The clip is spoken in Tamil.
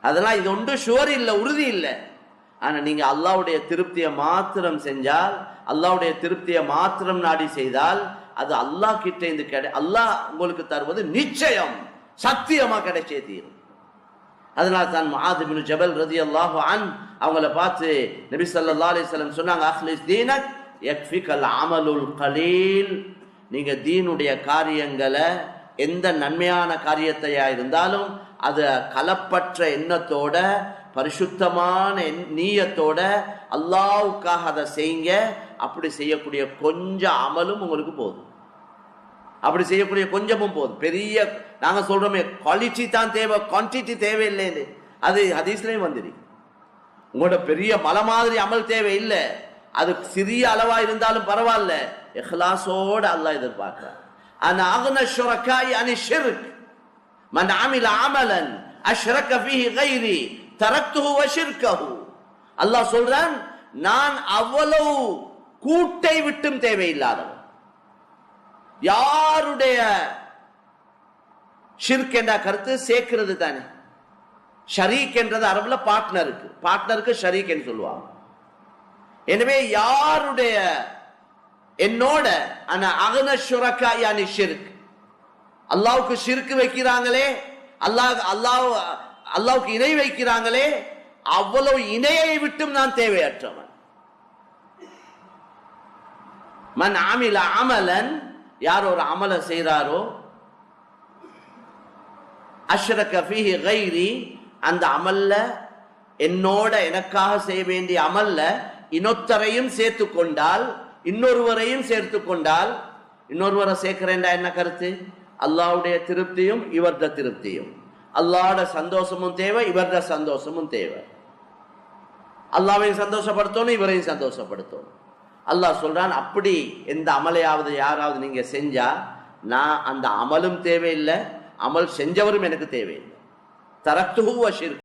அதெல்லாம் இது ஒன்று ஷுவர் இல்லை, உறுதி இல்லை. ஆனா நீங்க அல்லாஹ்வுடைய திருப்தியை மாத்திரம் செஞ்சால், அல்லாஹ்வுடைய திருப்தியை மாத்திரம் நாடி செய்தால் அது அல்லாஹ் கிட்ட இருந்து அல்லாஹ் உங்களுக்கு தருவது நிச்சயம் சத்தியமா கிடைச்சே தீரும். அதனால தான் முஆத் இப்னு ஜபல் ரலியல்லாஹு அன்ஹு அவங்கள பார்த்து நபி ஸல்லல்லாஹு அலைஹி வஸல்லம் சொன்னாங்க, அக்லிஸ் தீனக் யக்ஃபிகல் அமலுல் கலீல். நீங்க தீனுடைய காரியங்களை எந்த நன்மையான காரியத்தையா இருந்தாலும் அது கலப்பற்ற எண்ணத்தோட பரிசுத்தமான நீயத்தோட அல்லாஹ்வுக்காக அதை செய்யுங்க. அப்படி செய்யக்கூடிய கொஞ்சம் அமலும் உங்களுக்கு போதும். அப்படி செய்யக்கூடிய கொஞ்சமும் போதும். பெரிய நாங்க சொல்றோமே குவாலிட்டி தான் தேவை, குவான்டிட்டி தேவையில்லைன்னு, அது ஹதீஸ்லயும் வந்துரு. உங்களோட பெரிய மலை மாதிரி அமல் தேவை இல்லை, அது சிறிய அளவா இருந்தாலும் பரவாயில்ல, இஹ்லாஸோட அல்லாஹ் எதிர்பார்க்கிறார். அனா அக்ன ஷுரகாஇ அனி ஷிர்க் மன் அமில அமலன் அஷ்ரக ஃபீஹி கைரி தரக்துஹு வ ஷிர்கஹு. அல்லாஹ் சொல்றான், நான் அவ்வளவு கூட்டை விட்டும் தேவையில்லாதவன். யாருடைய ஷிர்க் என்ற கருத்து சேர்க்கிறது தானே. ஷரீக் என்றது அரபுல பார்ட்னருக்கு ஷரீக் என்று சொல்லுவாங்க. எனவே யாருடைய என்னோட ஷிர்க் அல்லாஹ்வுக்கு ஷிர்க் வைக்கிறாங்களே, அல்லாஹ்வுக்கு இணை வைக்கிறாங்களே, அவ்வளவு இணையை விட்டும் நான் தேவையற்றவன். மன் அமில அமலன், யார் ஒரு அமல செய்றாரோ, அஷ்ரக ஃபீஹி கைரி, அந்த அமல்ல என்னோட எனக்காக செய்ய வேண்டிய அமல்ல இன்னொருத்தரையும் சேர்த்து கொண்டால், இன்னொருவரையும் சேர்த்து கொண்டால், இன்னொருவரை சேர்க்கிறேன்டா என்ன கருத்து? அல்லாஹ்வுடைய திருப்தியும் இவர்த திருப்தியும், அல்லாஹ்வோட சந்தோஷமும் தேவை, இவர்த சந்தோஷமும் தேவை. அல்லாஹ்வையும் சந்தோஷப்படுத்தணும், இவரையும் சந்தோஷப்படுத்தணும். அல்லாஹ் சொல்றான், அப்படி எந்த அமலையாவது யாராவது நீங்க செஞ்சா நான் அந்த அமலும் தேவையில்லை, அமல் செஞ்சவரும் எனக்கு தேவையில்லை. தரக்துஹு வ ஷிர்க்.